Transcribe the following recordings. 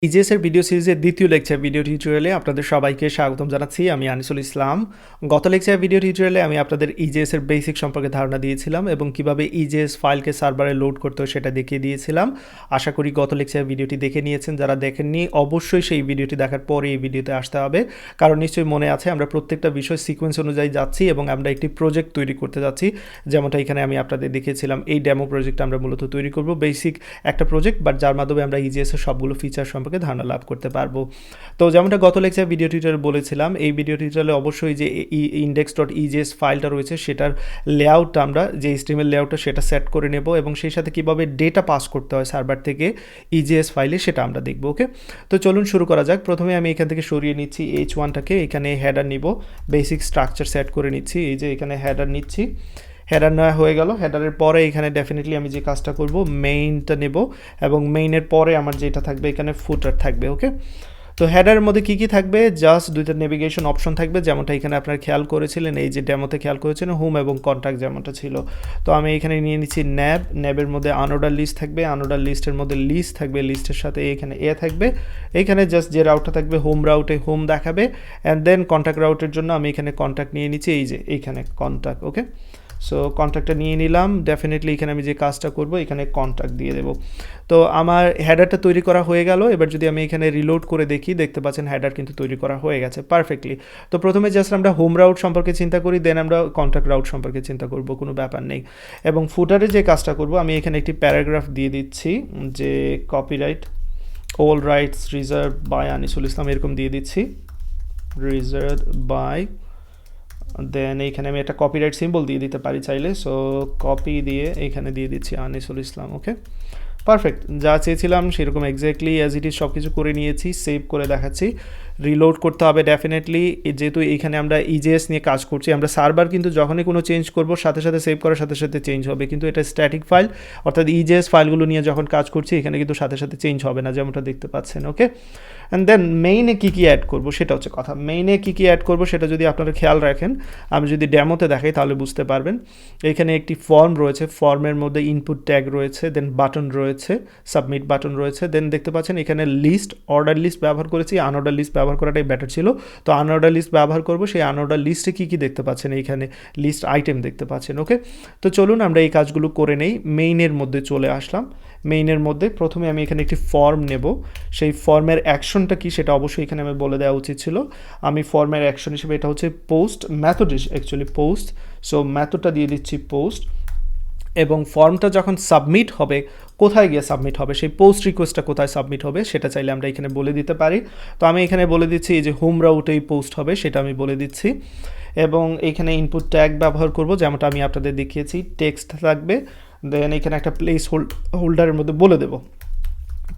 EGS এর video সিরিজের দ্বিতীয় লেকচার ভিডিও টিউটোরিয়ালে আপনাদের সবাইকে স্বাগতম জানাচ্ছি। আমি আনিসুল ইসলাম। গত লেকচার ভিডিও টিউটোরিয়ালে আমি আপনাদের ইজিএস এর বেসিক সম্পর্কে ধারণা দিয়েছিলাম এবং কিভাবে ইজিএস ফাইলকে সার্ভারে লোড করতে হয় সেটা দেখিয়ে দিয়েছিলাম। আশা করি গত লেকচার ভিডিওটি দেখে নিয়েছেন। যারা দেখেননি অবশ্যই সেই ভিডিওটি দেখার পরে এই ভিডিওতে আসতে হবে, কারণ নিশ্চয়ই মনে আছে আমরা প্রত্যেকটা বিষয় সিকোয়েন্স অনুযায়ী যাচ্ছি এবং আমরা একটি প্রজেক্ট তৈরি করতে যাচ্ছি। যেমনটা এখানে আমি আপনাদের দেখিয়েছিলাম, এই ডেমো প্রজেক্টটা আমরা মূলত তৈরি করব, বেসিক একটা প্রজেক্ট, বাট যার মাধ্যমে আমরা ইজিএস এর সবগুলো ফিচার সম্পর্কে ধারণা লাভ করতে পারবো। তো যেমনটা গত লেকচার ভিডিও টিউটোরিয়ালে বলেছিলাম, এই ভিডিও টিউটোরিয়ালে অবশ্যই যে index.ejs ফাইলটা রয়েছে সেটার লেআউটটা, আমরা যে HTML লেআউটটা সেটা সেট করে নেব এবং সেই সাথে কিভাবে ডেটা পাস করতে হয় সার্ভার থেকে ইজিএস ফাইলে সেটা আমরা দেখব। ওকে, তো চলুন শুরু করা যাক। প্রথমে আমি এখান থেকে সরিয়ে নিচ্ছি H1টাকে, এখানে হেডার নিব, বেসিক স্ট্রাকচার সেট করে নিচ্ছি। এই যে এখানে হেডার নিচ্ছি, হেডার নেওয়া হয়ে গেল। হেডারের পরে এখানে ডেফিনেটলি আমি যে কাজটা করব, মেইনটা নেব এবং মেইনের পরে আমার যেটা থাকবে এখানে ফুটার থাকবে। ওকে, তো হেডারের মধ্যে কী কী থাকবে, জাস্ট দুইটা নেভিগেশন অপশন থাকবে, যেমনটা এখানে আপনারা খেয়াল করেছিলেন, এই যে ডেমোতে খেয়াল করেছিলেন হোম এবং কন্ট্যাক্ট যেমনটা ছিল। তো আমি এখানে নিয়ে নিচ্ছি ন্যাবের মধ্যে আনঅর্ডার লিস্ট থাকবে, আনঅর্ডার লিস্টের মধ্যে লিস্ট থাকবে, লিস্টের সাথে এখানে থাকবে, এখানে জাস্ট যে রাউটটা থাকবে হোম রাউটে হোম দেখাবে, অ্যান্ড দেন কন্ট্যাক্ট রাউটের জন্য আমি এখানে কন্ট্যাক্ট নিয়ে নিচ্ছি, এই যে এইখানে কন্ট্যাক্ট। ওকে, সো কন্ট্যাক্টটা নিয়ে নিলাম। ডেফিনেটলি এখানে আমি যে কাজটা করব এখানে কন্ট্যাক্ট দিয়ে দেবো। তো আমার হেডারটা তৈরি করা হয়ে গেল। এবার যদি আমি এখানে রিলোড করে দেখি, দেখতে পাচ্ছেন হেডার কিন্তু তৈরি করা হয়ে গেছে পারফেক্টলি। তো প্রথমে জাস্ট আমরা হোম রাউট সম্পর্কে চিন্তা করি, দেন আমরা কন্ট্যাক্ট রাউট সম্পর্কে চিন্তা করব, কোনো ব্যাপার নেই। এবং ফুটারে যে কাজটা করব, আমি এখানে একটি প্যারাগ্রাফ দিয়ে দিচ্ছি যে copyright all rights reserved by Anisul Islam, এরকম দিয়ে দিচ্ছি, রিজার্ভ বাই, দেন এইখানে আমি একটা কপিরাইট সিম্বল দিয়ে দিতে পারি চাইলে। সো কপি দিয়ে এইখানে দিয়ে দিচ্ছি আনিসুল ইসলাম। ওকে, পারফেক্ট, যা চেয়েছিলাম সেরকম এক্স্যাক্টলি অ্যাজ ইট ইজ সব কিছু করে নিয়েছি। সেভ করে দেখাচ্ছি, রিলোড করতে হবে ডেফিনেটলি, যেহেতু এইখানে আমরা ইজিএস নিয়ে কাজ করছি। আমরা সার্ভার কিন্তু যখনই কোনো চেঞ্জ করব সাথে সাথে সেভ করার সাথে সাথে চেঞ্জ হবে, কিন্তু এটা স্ট্যাটিক ফাইল, অর্থাৎ ইজিএস ফাইলগুলো নিয়ে যখন কাজ করছি এখানে কিন্তু সাথে সাথে চেঞ্জ হবে না, যেমনটা দেখতে পাচ্ছেন। ওকে, and then Maine key key add করবো সেটা হচ্ছে কথা। মেইনে কী কী অ্যাড করবো সেটা যদি আপনারা খেয়াল রাখেন, আমি যদি ডেমোতে দেখাই তাহলে বুঝতে পারবেন। এখানে একটি ফর্ম রয়েছে, ফর্মের মধ্যে ইনপুট ট্যাগ রয়েছে, দেন বাটন রয়েছে, সাবমিট বাটন রয়েছে, দেন দেখতে পাচ্ছেন এখানে লিস্ট, অর্ডার লিস্ট ব্যবহার করেছি, আনঅর্ডার লিস্ট ব্যবহার করাটাই বেটার ছিল। তো আনঅর্ডার লিস্ট ব্যবহার করবো, সেই আনঅর্ডার লিস্টে কী কী দেখতে পাচ্ছেন, এইখানে লিস্ট আইটেম দেখতে পাচ্ছেন। ওকে, তো চলুন আমরা এই কাজগুলো করে নেই। মেইনের মধ্যে চলে আসলাম। মেইনের মধ্যে প্রথমে আমি এখানে একটি ফর্ম নেব, সেই ফর্মের অ্যাকশনটা কি সেটা অবশ্যই এখানে আমি বলে দেওয়া উচিত ছিল। আমি ফর্মের অ্যাকশন হিসেবে, এটা হচ্ছে post method, actually post, so মেথডটা দিয়ে দিচ্ছি পোস্ট। এবং ফর্মটা যখন সাবমিট হবে, কোথায় গিয়ে সাবমিট হবে, সেই পোস্ট রিকোয়েস্টটা কোথায় সাবমিট হবে সেটা চাইলে আমরা এখানে বলে দিতে পারি। তো আমি এখানে বলে দিচ্ছি এই যে হোম রাউটেই পোস্ট হবে, সেটা আমি বলে দিচ্ছি। এবং এইখানে ইনপুট ট্যাগ ব্যবহার করব, যেমনটা আমি আপনাদের দেখিয়েছি, টেক্সট থাকবে, দেন এখানে একটা প্লেস হোল্ডারের মধ্যে বলে দেব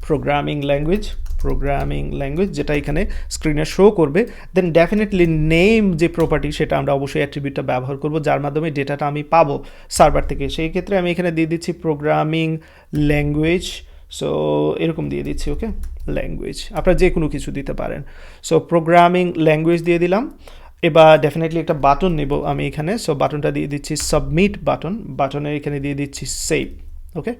প্রোগ্রামিং ল্যাঙ্গুয়েজ, যেটা এখানে স্ক্রিনে শো করবে। দেন ডেফিনেটলি নেম যে প্রপার্টি সেটা আমরা অবশ্যই অ্যাট্রিবিউটটা ব্যবহার করব, যার মাধ্যমে ডেটাটা আমি পাবো সার্ভার থেকে। সেই ক্ষেত্রে আমি এখানে দিয়ে দিচ্ছি প্রোগ্রামিং ল্যাঙ্গুয়েজ, সো এরকম দিয়ে দিচ্ছি। ওকে, ল্যাঙ্গুয়েজ আপনারা যে কোনো কিছু দিতে পারেন। সো প্রোগ্রামিং ল্যাঙ্গুয়েজ দিয়ে দিলাম। এবার ডেফিনেটলি একটা বাটন নেব আমি এখানে, সো বাটনটা দিয়ে দিচ্ছি সাবমিট বাটন, বাটনের এখানে দিয়ে দিচ্ছি সেভ। ওকে,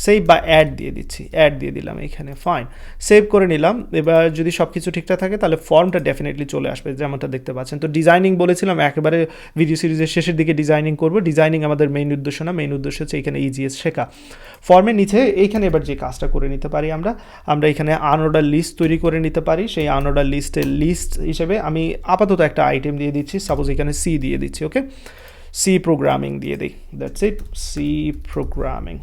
সেভ বা অ্যাড দিয়ে দিচ্ছি, অ্যাড দিয়ে দিলাম এখানে, ফাইন, সেভ করে নিলাম। এবার যদি সব কিছু ঠিকঠাক থাকে তাহলে ফর্মটা ডেফিনেটলি চলে আসবে, যেমনটা দেখতে পাচ্ছেন। তো ডিজাইনিং বলেছিলাম একেবারে ভিডিও সিরিজের শেষের দিকে ডিজাইনিং করব। ডিজাইনিং আমাদের মেইন উদ্দেশ্য না, মেইন উদ্দেশ্য হচ্ছে এখানে ইজিএস শেখা। ফর্মের নিচে এইখানে এবার যে কাজটা করে নিতে পারি, আমরা এখানে আনঅর্ডার লিস্ট তৈরি করে নিতে পারি। সেই আনঅর্ডার লিস্টের লিস্ট হিসেবে আমি আপাতত একটা আইটেম দিয়ে দিচ্ছি, সাপোজ এখানে সি দিয়ে দিচ্ছি। ওকে, সি প্রোগ্রামিং দিয়ে দিই, that's it, C programming,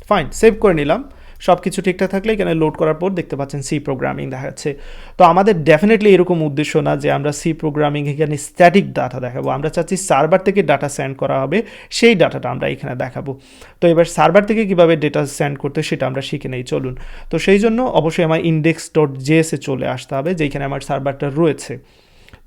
fine, save করে নিলাম। সব কিছু ঠিকঠাক থাকলে এখানে লোড করার পর দেখতে পাচ্ছেন সি প্রোগ্রামিং দেখাচ্ছে। তো আমাদের ডেফিনেটলি এরকম উদ্দেশ্য না যে আমরা সি প্রোগ্রামিং এখানে স্ট্যাটিক ডাটা দেখাবো, আমরা চাচ্ছি সার্ভার থেকে ডাটা সেন্ড করা হবে, সেই ডাটাটা আমরা এখানে দেখাবো। তো এবার সার্ভার থেকে কীভাবে ডেটা সেন্ড করতে সেটা আমরা শিখে নেই, চলুন। তো সেই জন্য অবশ্যই আমার index.js-এ চলে আসতে হবে, যেখানে আমার সার্ভারটা রয়েছে।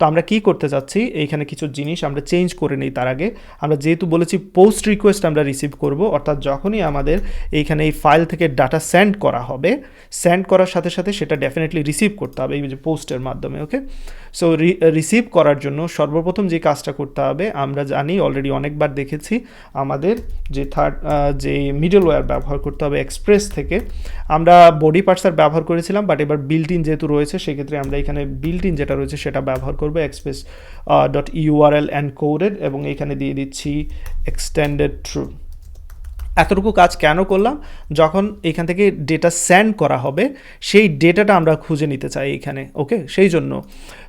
তো আমরা কি করতে চাচ্ছি, এইখানে কিছু জিনিস আমরা চেঞ্জ করে নিই। তার আগে আমরা যেহেতু বলেছি পোস্ট রিকোয়েস্ট আমরা রিসিভ করব, অর্থাৎ যখনই আমাদের এইখানে এই ফাইল থেকে ডাটা সেন্ড করা হবে, সেন্ড করার সাথে সাথে সেটা ডেফিনেটলি রিসিভ করতে হবে এই যে পোস্টের মাধ্যমে। ওকে, সো রিসিভ করার জন্য সর্বপ্রথম যে কাজটা করতে হবে, আমরা জানি অলরেডি অনেকবার দেখেছি, আমাদের যে মিডলওয়্যার ব্যবহার করতে হবে এক্সপ্রেস থেকে। আমরা বডি পার্টসার ব্যবহার করেছিলাম, বাট এবার বিল্ট ইন যেহেতু রয়েছে সেক্ষেত্রে আমরা এখানে বিল্ট ইন যেটা রয়েছে সেটা ব্যবহার করবো, এক্সপ্রেস ডট ইউআরএল এনকোডেড, এবং এখানে দিয়ে দিচ্ছি এক্সটেন্ডেড ট্রু। এতটুকু কাজ কেন করলাম? যখন এখান থেকে ডেটা সেন্ড করা হবে সেই ডেটাটা আমরা খুঁজে নিতে চাই এখানে, ওকে, সেই জন্য।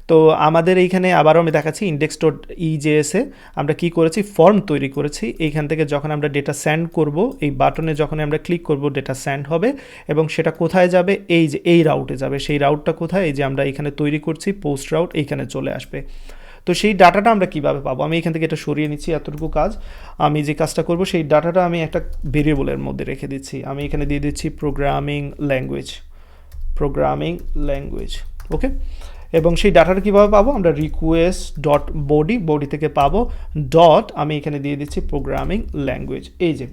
তো আমাদের এইখানে আবারও আমি দেখাচ্ছি, ইন্ডেক্স ডট ইজেএসে আমরা কি করেছি, ফর্ম তৈরি করেছি। এইখান থেকে যখন আমরা ডেটা সেন্ড করব, এই বাটনে যখন আমরা ক্লিক করব ডেটা সেন্ড হবে, এবং সেটা কোথায় যাবে, এই যে এই রাউটে যাবে। সেই রাউটটা কোথায়, এই যে আমরা এখানে তৈরি করছি পোস্ট রাউট, এইখানে চলে আসবে। তো সেই ডাটাটা আমরা কীভাবে পাবো, আমি এখান থেকে এটা সরিয়ে নিচ্ছি, এতটুকু কাজ। আমি যে কাজটা করব, সেই ডাটাটা আমি একটা ভেরিয়েবলের মধ্যে রেখে দিচ্ছি। আমি এখানে দিয়ে দিচ্ছি প্রোগ্রামিং ল্যাঙ্গুয়েজ, ওকে। এবং সেই ডাটাটা কীভাবে পাবো, আমরা রিকোয়েস্ট ডট বডি থেকে পাবো, ডট আমি এখানে দিয়ে দিচ্ছি প্রোগ্রামিং ল্যাঙ্গুয়েজ। এই যে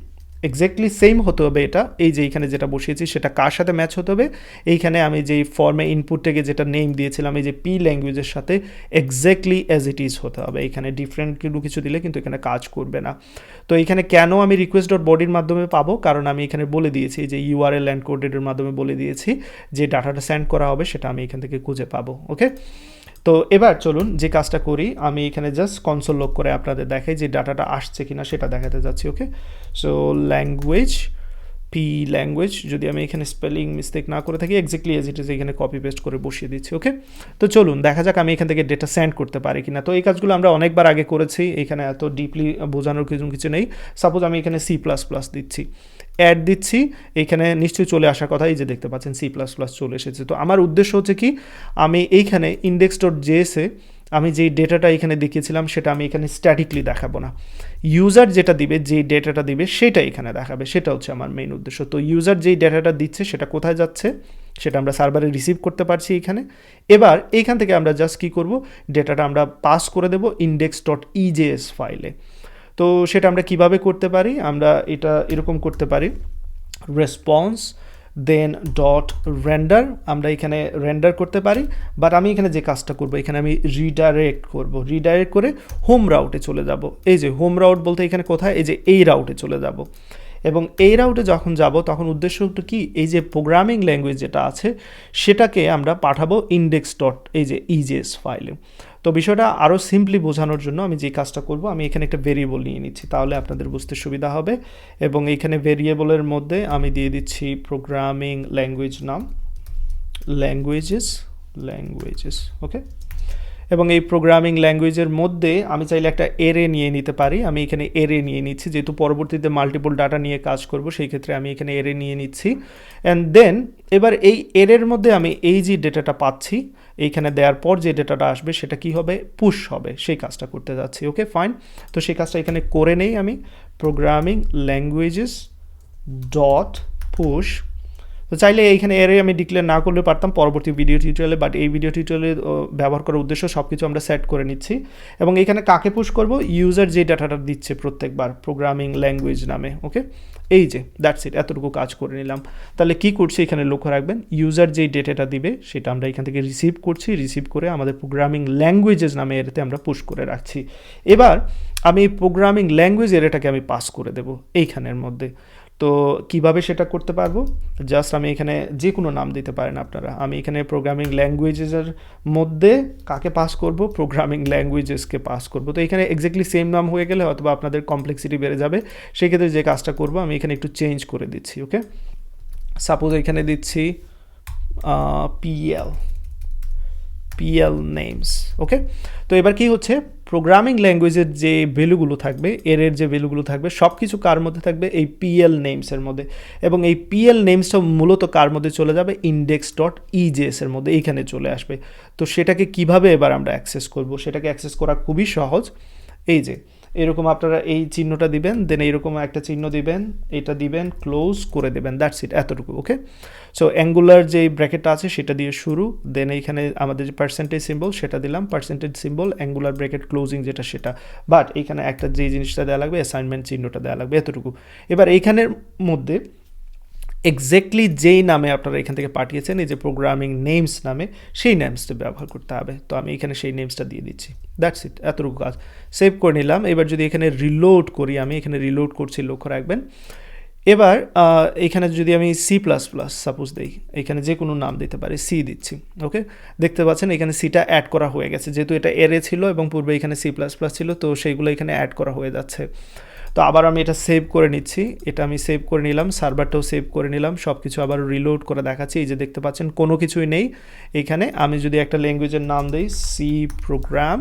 এক্স্যাক্টলি সেম হতে হবে এটা, এই যে এইখানে যেটা বসিয়েছি সেটা কার সাথে ম্যাচ হতে হবে, এইখানে আমি যেই ফর্মে ইনপুট থেকে যেটা নেম দিয়েছিলাম এই যে পি ল্যাঙ্গুয়েজের সাথে এক্স্যাক্টলি অ্যাজ ইট ইজ হতে হবে। এখানে ডিফারেন্ট কিছু দিলে কিন্তু এখানে কাজ করবে না। তো এখানে কেন আমি রিকোয়েস্ট ডট বডির মাধ্যমে পাবো, কারণ আমি এখানে বলে দিয়েছি যে ইউআরএল এনকোডেডের মাধ্যমে বলে দিয়েছি যে ডাটাটা সেন্ড করা হবে সেটা আমি এখান থেকে খুঁজে পাবো, ওকে। তো এবার চলুন যে কাজটা করি, আমি এখানে জাস্ট কনসোল লক করে আপনাদের দেখাই যে ডাটাটা আসছে কিনা সেটা দেখাতে যাচ্ছি, ওকে। সো ল্যাঙ্গুয়েজ যদি আমি এখানে স্পেলিং মিস্টেক না করে থাকি, এক্স্যাক্টলি এজ ইট ইজ এখানে কপি পেস্ট করে বসিয়ে দিচ্ছি, ওকে। তো চলুন দেখা যাক আমি এখান থেকে ডেটা সেন্ড করতে পারি কিনা। তো এই কাজগুলো আমরা অনেকবার আগে করেছি, এখানে এত ডিপলি বোঝানোর কিছু নেই। সাপোজ আমি এখানে C++ দিচ্ছি, অ্যাড দিচ্ছি, এইখানে নিশ্চয়ই চলে আসার কথা, এই যে দেখতে পাচ্ছেন C++ চলে এসেছে। তো আমার উদ্দেশ্য হচ্ছে কি, আমি এইখানে ইন্ডেক্স ডট জেএসে আমি যেই ডেটাটা এখানে দেখিয়েছিলাম সেটা আমি এখানে স্ট্যাটিকলি দেখাবো না, ইউজার যেটা দিবে, যেই ডেটাটা দিবে সেটা এখানে দেখাবে, সেটা হচ্ছে আমার মেইন উদ্দেশ্য। তো ইউজার যেই ডেটাটা দিচ্ছে সেটা কোথায় যাচ্ছে সেটা আমরা সার্ভারে রিসিভ করতে পারছি এখানে। এবার এইখান থেকে আমরা জাস্ট কী করব, ডেটাটা আমরা পাস করে দেব ইন্ডেক্স ডট ইজেএস ফাইলে। তো সেটা আমরা কিভাবে করতে পারি, আমরা এটা এরকম করতে পারি, রেসপন্স দেন ডট রেন্ডার, আমরা এখানে রেন্ডার করতে পারি। বাট আমি এখানে যে কাজটা করব, এখানে আমি রিডাইরেক্ট করে হোম রাউটে চলে যাব। এই যে হোম রাউট বলতে এখানে কোথায়, এই যে এই রাউটে চলে যাব। এবং এই রাউটে যখন যাব তখন উদ্দেশ্যটা কি, এই যে প্রোগ্রামিং ল্যাঙ্গুয়েজ যেটা আছে সেটাকে আমরা পাঠাবো ইন্ডেক্স ডট এই যে ইজেএস ফাইলে। তো বিষয়টা আরও সিম্পলি বোঝানোর জন্য আমি যে কাজটা করব, আমি এখানে একটা ভেরিয়েবল নিয়ে নিচ্ছি, তাহলে আপনাদের বুঝতে সুবিধা হবে। এবং এইখানে ভেরিয়েবলের মধ্যে আমি দিয়ে দিচ্ছি প্রোগ্রামিং ল্যাঙ্গুয়েজ নাম, ল্যাঙ্গুয়েজেস, ওকে। এবং এই প্রোগ্রামিং ল্যাঙ্গুয়েজের মধ্যে আমি চাইলে একটা এরে নিয়ে নিতে পারি, আমি এখানে এরে নিয়ে নিচ্ছি, যেহেতু পরবর্তীতে মাল্টিপল ডাটা নিয়ে কাজ করব সেই ক্ষেত্রে আমি এখানে এরে নিয়ে নিচ্ছি। অ্যান্ড দেন এবার এই এরের মধ্যে আমি এই যে ডেটাটা পাচ্ছি এইখানে দেওয়ার পর যে ডেটাটা আসবে সেটা কি হবে, পুশ হবে, সেই কাজটা করতে যাচ্ছি, ওকে ফাইন। তো সেই কাজটা এখানে করে নেই আমি, প্রোগ্রামিং ল্যাঙ্গুয়েজেস ডট পুশ। তো চাইলে এইখানে এরে আমি ডিক্লেয়ার না করলে পারতাম পরবর্তী ভিডিও টিউটোরিয়ালে, বাট এই ভিডিও টিউটোরিয়ালে ব্যবহার করার উদ্দেশ্য সব কিছু আমরা সেট করে নিচ্ছি। এবং এখানে কাকে পুশ করব, ইউজার যে ডাটাটা দিচ্ছে প্রত্যেকবার প্রোগ্রামিং ল্যাঙ্গুয়েজ নামে, ওকে। এই যে দ্যাটস ইট, এতটুকু কাজ করে নিলাম। তাহলে কি করছি এখানে লক্ষ্য রাখবেন, ইউজার যেই ডেটাটা দিবে সেটা আমরা এখান থেকে রিসিভ করে আমাদের প্রোগ্রামিং ল্যাঙ্গুয়েজেস নামে এরতে আমরা পুশ করে রাখছি। এবার আমি প্রোগ্রামিং ল্যাঙ্গুয়েজ এটাকে আমি পাস করে দেব এইখানের মধ্যে। তো কিভাবে সেটা করতে পারবো, জাস্ট আমি এখানে যে কোনো নাম দিতে পারেন আপনারা, আমি এখানে প্রোগ্রামিং ল্যাঙ্গুয়েজেসের মধ্যে কাকে পাস করব, প্রোগ্রামিং ল্যাঙ্গুয়েজেসকে পাস করব। তো এখানে এক্স্যাক্টলি সেম নাম হয়ে গেলে হয়তো আপনাদের কমপ্লেক্সিটি বেড়ে যাবে, সেক্ষেত্রে যে কাজটা করব আমি এখানে একটু চেঞ্জ করে দিচ্ছি, ওকে। সাপোজ এখানে দিচ্ছি পিএল নেমস, ওকে। তো এবার কি হচ্ছে, প্রোগ্রামিং ল্যাঙ্গুয়েজের যে ভ্যালুগুলো থাকবে, এর যে ভ্যালুগুলো থাকবে সব কিছু কার মধ্যে থাকবে, এই পিএল নেমসের মধ্যে। এবং এই পিএল নেমসটা মূলত কার মধ্যে চলে যাবে, ইন্ডেক্স ডট ইজেএস এর মধ্যে এইখানে চলে আসবে। তো সেটাকে কিভাবে এবার আমরা অ্যাক্সেস করব, সেটাকে অ্যাক্সেস করা খুবই সহজ। এই যে এরকম আপনারা এই চিহ্নটা দিবেন, দেন এইরকম একটা চিহ্ন দিবেন, এটা দিবেন, ক্লোজ করে দেবেন, দ্যাটস ইট, এতটুকু, ওকে। সো অ্যাঙ্গুলার যে ব্র্যাকেটটা আছে সেটা দিয়ে শুরু, দেন এইখানে আমাদের যে পার্সেন্টেজ সিম্বল সেটা দিলাম, percentage symbol angular bracket closing যেটা সেটা, বাট এইখানে একটা যে জিনিসটা দেওয়া লাগবে অ্যাসাইনমেন্ট চিহ্নটা দেওয়া লাগবে, এতটুকু। এবার এইখানের মধ্যে এক্স্যাক্টলি যেই নামে আপনারা এখান থেকে পাঠিয়েছেন, এই যে প্রোগ্রামিং নেমস নামে, সেই নেমসটা ব্যবহার করতে হবে। তো আমি এখানে সেই নেমসটা দিয়ে দিচ্ছি, দ্যাটস ইট, এতটুকু কাজ। সেভ করে নিলাম। এবার যদি এখানে রিলোড করি, আমি এখানে রিলোড করছি, লক্ষ্য রাখবেন। এবার এখানে যদি আমি সি প্লাস প্লাস সাপোজ দিই, এখানে যে কোনো নাম দিতে পারি, সি দিচ্ছি, ওকে। দেখতে পাচ্ছেন এখানে সিটা অ্যাড করা হয়ে গেছে, যেহেতু এটা এরে ছিল এবং পূর্বে এখানে সি প্লাস প্লাস ছিল, তো সেইগুলো এখানে অ্যাড করা হয়ে যাচ্ছে। তো আবার আমি এটা সেভ করে নিচ্ছি, এটা আমি সেভ করে নিলাম, সার্ভারটাও সেভ করে নিলাম, সব কিছু আবার রিলোড করে দেখাচ্ছি। এই যে দেখতে পাচ্ছেন কোনো কিছুই নেই এখানে। আমি যদি একটা ল্যাঙ্গুয়েজের নাম দিই, সি প্রোগ্রাম,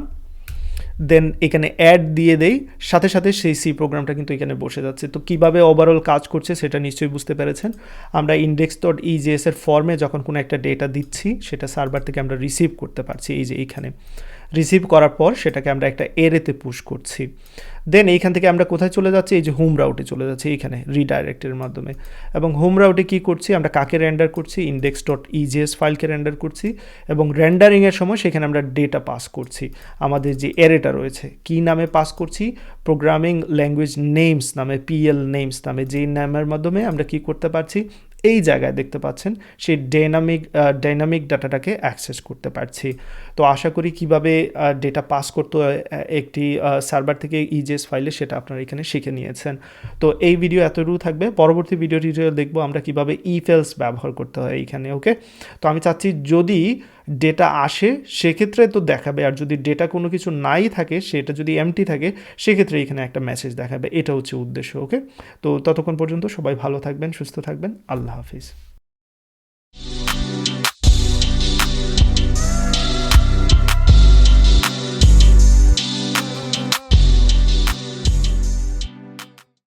দেন এখানে অ্যাড দিয়ে দেই, সাথে সাথে সেই সি প্রোগ্রামটা কিন্তু এখানে বসে যাচ্ছে। তো কীভাবে ওভারঅল কাজ করছে সেটা নিশ্চয়ই বুঝতে পেরেছেন। আমরা index.ejs এর ফর্মে যখন কোনো একটা ডেটা দিচ্ছি, সেটা সার্ভার থেকে আমরা রিসিভ করতে পারছি। এই যে এইখানে রিসিভ করার পর সেটাকে আমরা একটা এরেতে পুশ করছি। দেন এইখান থেকে আমরা কোথায় চলে যাচ্ছি, এই যে হোম রাউটে চলে যাচ্ছি, এইখানে রিডাইরেক্টের মাধ্যমে। এবং হোম রাউটে কী করছি, আমরা কাকে রেন্ডার করছি, index.ejs ফাইলকে রেন্ডার করছি, এবং রেন্ডারিংয়ের সময় সেখানে আমরা ডেটা পাস করছি। আমাদের যে এরেটা রয়েছে, কী নামে পাস করছি, প্রোগ্রামিং ল্যাঙ্গুয়েজ নেমস নামে, পিএল নেমস নামে, যেই নামের মাধ্যমে আমরা কি করতে পারছি, এই জায়গায় দেখতে পাচ্ছেন সেই ডাইনামিক ডাটাটাকে অ্যাক্সেস করতে পারছি। তো আশা করি কিভাবে ডেটা পাস করতে হয় একটি সার্ভার থেকে ইজেস ফাইলে, সেটা আপনারা এখানে শিখে নিয়েছেন। তো এই ভিডিও এতটুকু থাকবে, পরবর্তী ভিডিও টিউটোরিয়াল দেখবো আমরা কিভাবে ইফেলস ব্যবহার করতে হয় এইখানে, ওকে। তো আমি চাচ্ছি যদি ডেটা আসে সেক্ষেত্রে তো দেখাবে, আর যদি ডেটা কোনো কিছু নাই থাকে, সেটা যদি এমটি থাকে, সেক্ষেত্রে এখানে একটা মেসেজ দেখাবে। এটা হচ্ছে উদ্দেশ্য, ওকে। তো ততক্ষণ পর্যন্ত সবাই ভালো থাকবেন, সুস্থ থাকবেন, আল্লাহ হাফিজ।